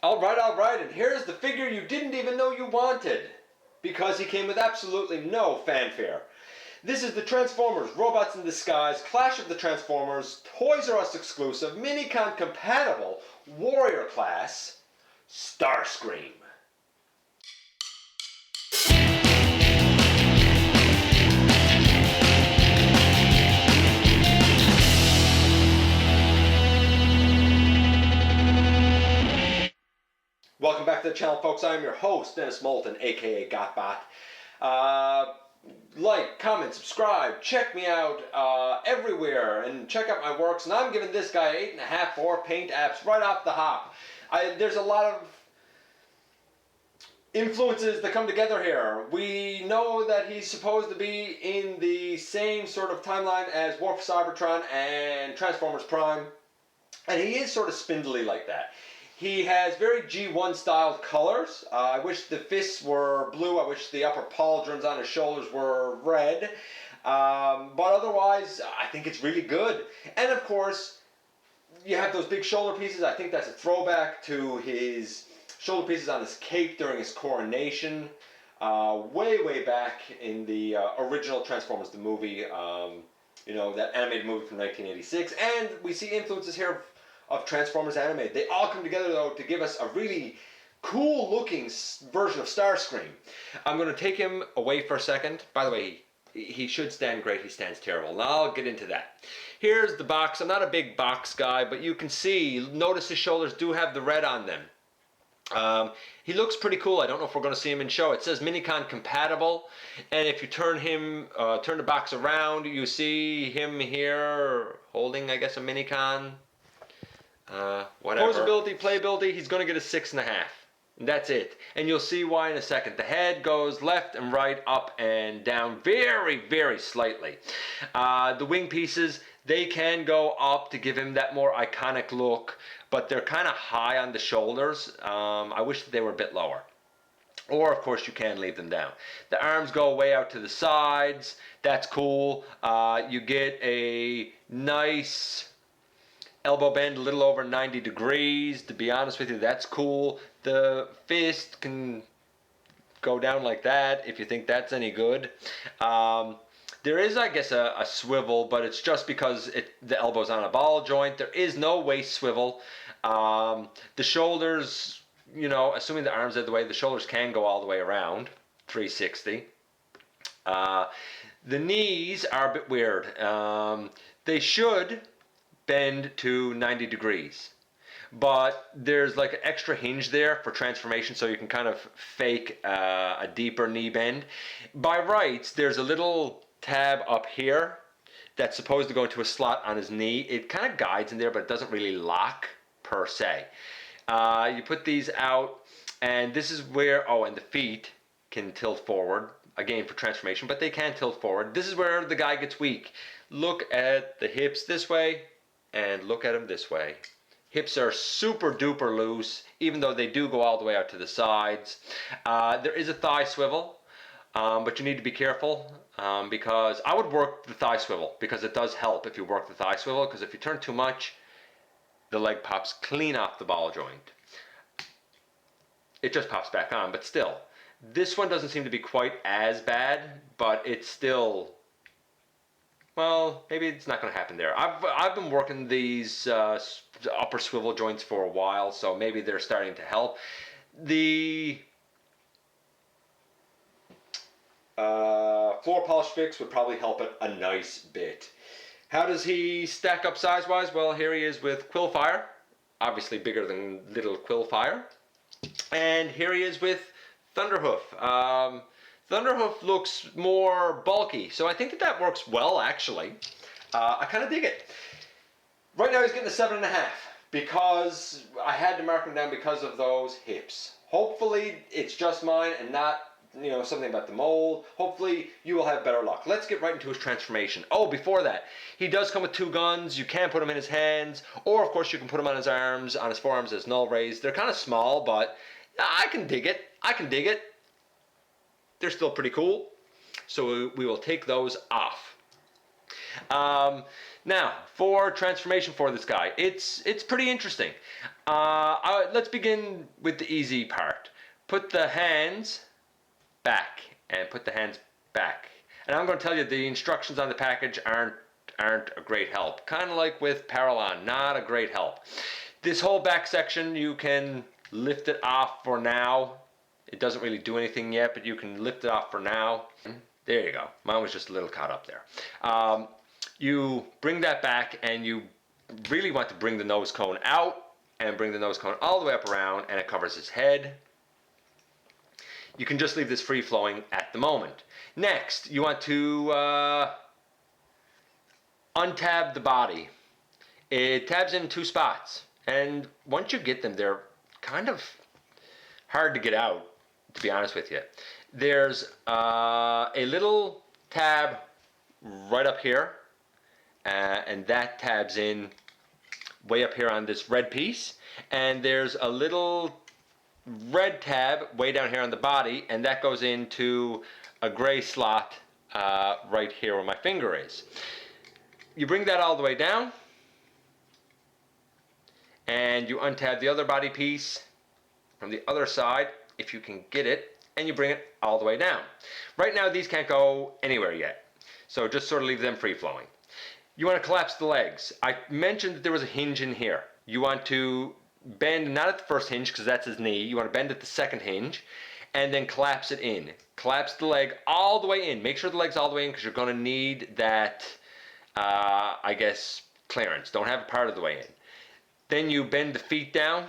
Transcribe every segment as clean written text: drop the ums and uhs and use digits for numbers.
Alright, and here's the figure you didn't even know you wanted, because he came with absolutely no fanfare. This is the Transformers Robots in Disguise Clash of the Transformers Toys R Us exclusive Minicon compatible Warrior Class Starscream. Welcome back to the channel, folks. I am your host, Dennis Moulton, aka GotBot. Like, comment, subscribe, check me out everywhere, and check out my works. And I'm giving this guy 8.5 for paint apps right off the hop. There's a lot of influences that come together here. We know that he's supposed to be in the same sort of timeline as War for Cybertron and Transformers Prime, and he is sort of spindly like that. He has very G1 styled colors. I wish the fists were blue. I wish the upper pauldrons on his shoulders were red. But otherwise, I think it's really good. And of course, you have those big shoulder pieces. I think that's a throwback to his shoulder pieces on his cape during his coronation. Way back in the original Transformers, the movie. That animated movie from 1986. And we see influences here of Transformers animated. They all come together though to give us a really cool looking version of Starscream. I'm going to take him away for a second. By the way, he should stand great. He stands terrible. Now I'll get into that. Here's the box. I'm not a big box guy, but you can see, notice his shoulders do have the red on them. He looks pretty cool. I don't know if we're going to see him in show. It says Minicon compatible, and if you turn the box around, you see him here holding, I guess, a Minicon. Whatever. Posability, playability, he's going to get a 6.5. And that's it. And you'll see why in a second. The head goes left and right, up and down very slightly. The wing pieces, they can go up to give him that more iconic look, but they're kind of high on the shoulders. I wish that they were a bit lower. Or, of course, you can leave them down. The arms go way out to the sides. That's cool. You get a nice elbow bend, a little over 90 degrees. To be honest with you, that's cool. The fist can go down like that if you think that's any good. There is, I guess, a swivel, but it's just because the elbow's on a ball joint. There is no waist swivel. The shoulders, assuming the arms are the way, the shoulders can go all the way around, 360. The knees are a bit weird. They should bend to 90 degrees, but there's like an extra hinge there for transformation, so you can kind of fake a deeper knee bend. By rights, there's a little tab up here that's supposed to go into a slot on his knee. It kind of guides in there, but it doesn't really lock per se. You put these out, and this is where, and the feet can tilt forward, again for transformation, but they can tilt forward. This is where the guy gets weak. Look at the hips this way, and look at them this way. Hips are super duper loose, even though they do go all the way out to the sides. There is a thigh swivel, but you need to be careful because I would work the thigh swivel, because it does help if you work the thigh swivel, because if you turn too much, the leg pops clean off the ball joint. It just pops back on, but still. This one doesn't seem to be quite as bad, but it's still, well, maybe it's not going to happen there. I've been working these upper swivel joints for a while, so maybe they're starting to help. The floor polish fix would probably help it a nice bit. How does he stack up size-wise? Well, here he is with Quillfire, obviously bigger than little Quillfire. And here he is with Thunderhoof. Thunderhoof looks more bulky, so I think that works well, actually. I kind of dig it. Right now he's getting a 7.5 because I had to mark him down because of those hips. Hopefully it's just mine and not, something about the mold. Hopefully you will have better luck. Let's get right into his transformation. Oh, before that, he does come with 2 guns. You can put them in his hands, or of course you can put them on his arms, on his forearms as null rays. They're kind of small, but I can dig it. They're still pretty cool. So we will take those off. Now, for transformation for this guy, it's pretty interesting. Let's begin with the easy part. Put the hands back and put the hands back. And I'm going to tell you the instructions on the package aren't a great help. Kind of like with Parallon, not a great help. This whole back section, you can lift it off for now. It doesn't really do anything yet, but you can lift it off for now. There you go. Mine was just a little caught up there. You bring that back, and you really want to bring the nose cone out and bring the nose cone all the way up around, and it covers his head. You can just leave this free flowing at the moment. Next, you want to untab the body. It tabs in 2 spots, and once you get them, they're kind of hard to get out, to be honest with you. There's a little tab right up here, and that tabs in way up here on this red piece, and there's a little red tab way down here on the body, and that goes into a gray slot right here where my finger is. You bring that all the way down, and you untab the other body piece from the other side, if you can get it, and you bring it all the way down. Right now these can't go anywhere yet, so just sort of leave them free flowing. You want to collapse the legs. I mentioned that there was a hinge in here. You want to bend, not at the first hinge because that's his knee, you want to bend at the second hinge and then collapse it in. Collapse the leg all the way in. Make sure the leg's all the way in because you're going to need that, I guess, clearance. Don't have it part of the way in. Then you bend the feet down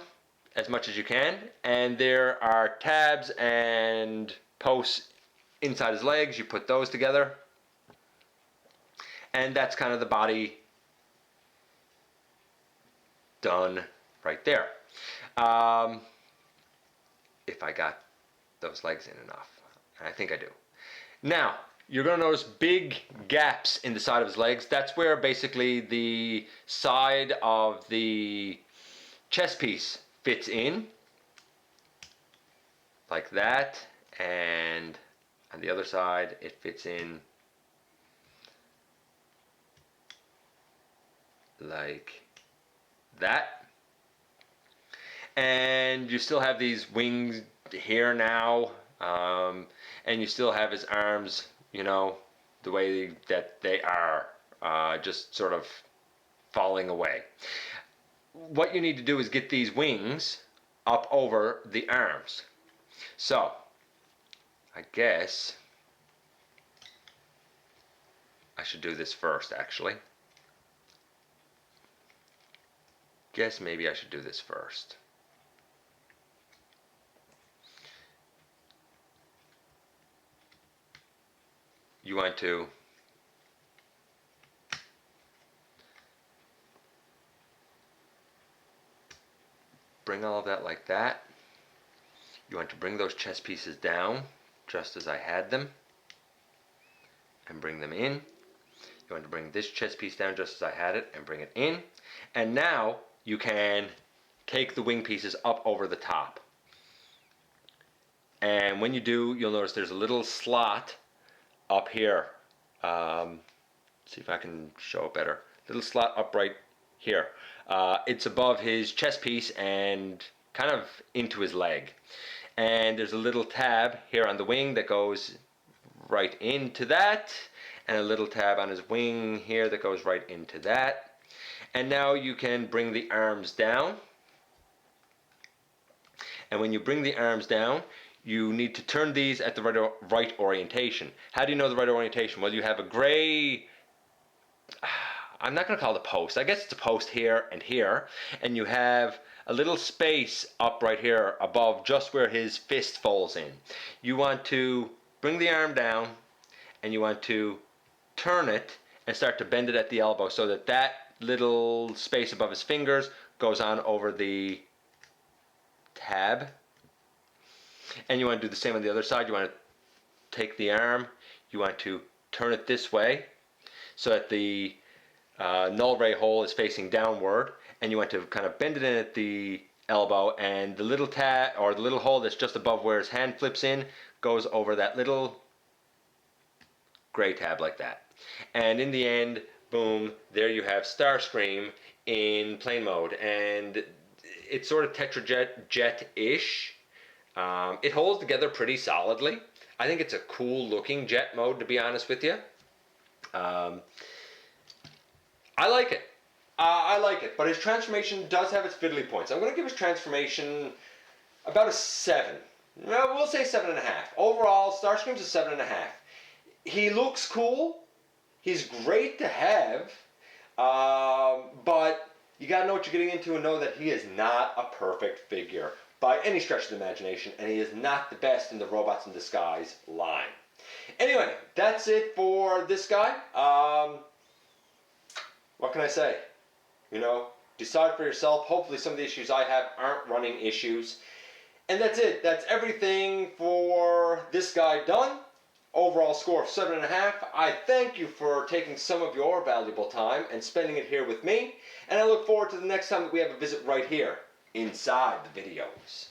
as much as you can, and there are tabs and posts inside his legs. You put those together, and that's kind of the body done right there. If I got those legs in enough, and I think I do. Now, you're going to notice big gaps in the side of his legs. That's where basically the side of the chest piece fits in, like that, and on the other side it fits in like that. And you still have these wings here now, and you still have his arms, you know, the way that they are, just sort of falling away. What you need to do is get these wings up over the arms. So, I guess I should do this first, actually. Guess maybe I should do this first. You want to bring all of that like that. You want to bring those chest pieces down just as I had them and bring them in. You want to bring this chest piece down just as I had it and bring it in. And now you can take the wing pieces up over the top. And when you do, you'll notice there's a little slot up here. See if I can show it better. Little slot up right here. It's above his chest piece and kind of into his leg. And there's a little tab here on the wing that goes right into that, and a little tab on his wing here that goes right into that. And now you can bring the arms down. And when you bring the arms down, you need to turn these at the right orientation. How do you know the right orientation? Well, you have a gray, I'm not going to call it a post. I guess it's a post here, and you have a little space up right here above just where his fist folds in. You want to bring the arm down, and you want to turn it and start to bend it at the elbow so that that little space above his fingers goes on over the tab. And you want to do the same on the other side. You want to take the arm, you want to turn it this way so that the null ray hole is facing downward, and you want to kind of bend it in at the elbow, and the little tab or the little hole that's just above where his hand flips in goes over that little gray tab like that. And in the end, boom, there you have Starscream in plane mode. And it's sort of Tetrajet-ish. It holds together pretty solidly. I think it's a cool looking jet mode, to be honest with you. I like it. I like it, but his transformation does have its fiddly points. I'm going to give his transformation about a 7. Well, we'll say 7.5. Overall, Starscream's a 7.5. He looks cool. He's great to have, but you got to know what you're getting into and know that he is not a perfect figure by any stretch of the imagination, and he is not the best in the Robots in Disguise line. Anyway, that's it for this guy. What can I say? You know, decide for yourself. Hopefully some of the issues I have aren't running issues. And that's it. That's everything for this guy done. Overall score of 7.5. I thank you for taking some of your valuable time and spending it here with me. And I look forward to the next time that we have a visit right here inside the videos.